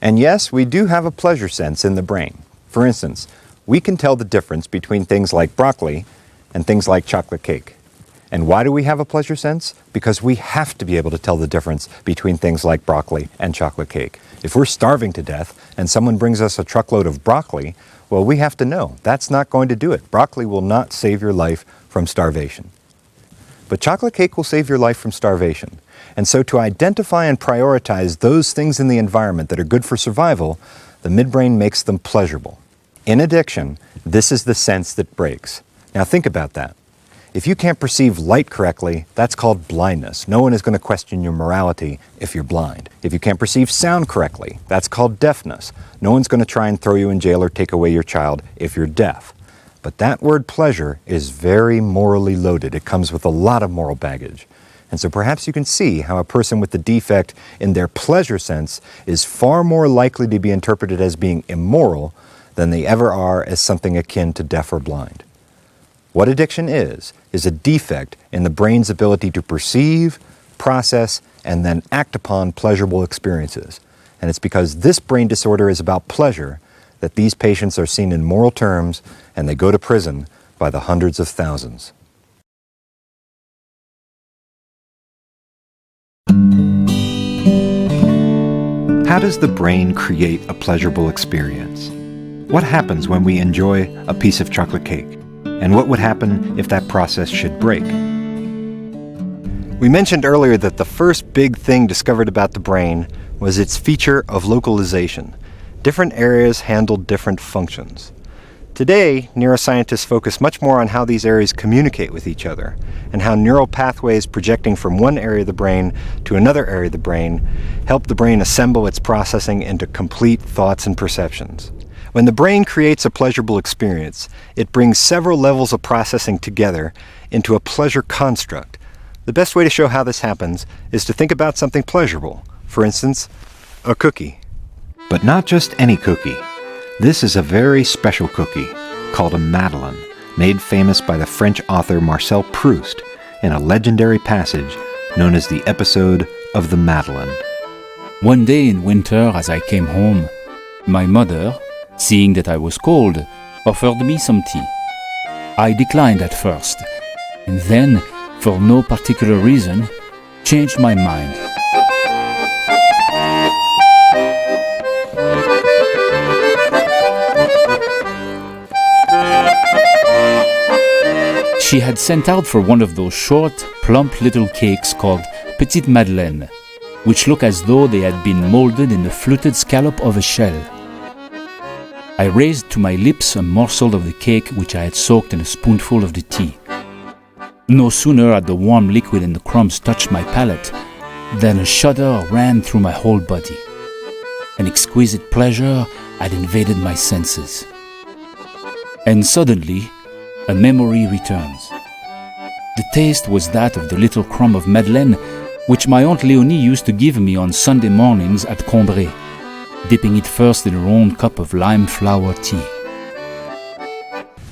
And yes, we do have a pleasure sense in the brain. For instance, we can tell the difference between things like broccoli and things like chocolate cake. And why do we have a pleasure sense? Because we have to be able to tell the difference between things like broccoli and chocolate cake. If we're starving to death and someone brings us a truckload of broccoli, well, we have to know that's not going to do it. Broccoli will not save your life from starvation. But chocolate cake will save your life from starvation. And so to identify and prioritize those things in the environment that are good for survival, the midbrain makes them pleasurable. In addiction, this is the sense that breaks. Now think about that. If you can't perceive light correctly, that's called blindness. No one is going to question your morality if you're blind. If you can't perceive sound correctly, that's called deafness. No one's going to try and throw you in jail or take away your child if you're deaf. But that word pleasure is very morally loaded. It comes with a lot of moral baggage. And so perhaps you can see how a person with the defect in their pleasure sense is far more likely to be interpreted as being immoral than they ever are as something akin to deaf or blind. What addiction is a defect in the brain's ability to perceive, process, and then act upon pleasurable experiences. And it's because this brain disorder is about pleasure that these patients are seen in moral terms and they go to prison by the hundreds of thousands. How does the brain create a pleasurable experience? What happens when we enjoy a piece of chocolate cake? And what would happen if that process should break? We mentioned earlier that the first big thing discovered about the brain was its feature of localization. Different areas handled different functions. Today, neuroscientists focus much more on how these areas communicate with each other and how neural pathways projecting from one area of the brain to another area of the brain help the brain assemble its processing into complete thoughts and perceptions. When the brain creates a pleasurable experience, it brings several levels of processing together into a pleasure construct. The best way to show how this happens is to think about something pleasurable. For instance, a cookie. But not just any cookie. This is a very special cookie called a madeleine, made famous by the French author Marcel Proust in a legendary passage known as the episode of the Madeleine. One day in winter as I came home, my mother, seeing that I was cold, offered me some tea. I declined at first, and then, for no particular reason, changed my mind. She had sent out for one of those short, plump little cakes called Petite Madeleine, which look as though they had been molded in the fluted scallop of a shell. I raised to my lips a morsel of the cake which I had soaked in a spoonful of the tea. No sooner had the warm liquid and the crumbs touched my palate than a shudder ran through my whole body. An exquisite pleasure had invaded my senses. And suddenly, a memory returns. The taste was that of the little crumb of Madeleine which my Aunt Léonie used to give me on Sunday mornings at Combray, dipping it first in her own cup of lime flower tea.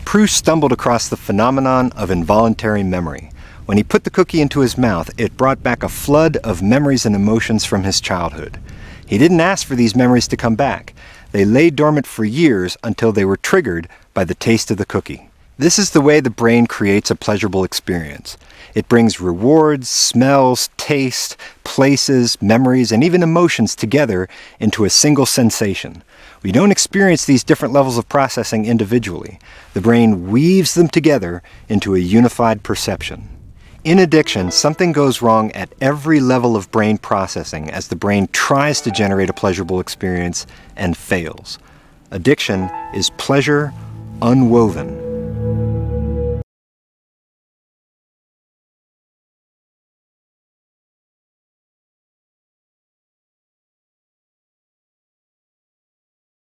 Proust stumbled across the phenomenon of involuntary memory. When he put the cookie into his mouth, it brought back a flood of memories and emotions from his childhood. He didn't ask for these memories to come back. They lay dormant for years until they were triggered by the taste of the cookie. This is the way the brain creates a pleasurable experience. It brings rewards, smells, taste, places, memories, and even emotions together into a single sensation. We don't experience these different levels of processing individually. The brain weaves them together into a unified perception. In addiction, something goes wrong at every level of brain processing as the brain tries to generate a pleasurable experience and fails. Addiction is pleasure unwoven.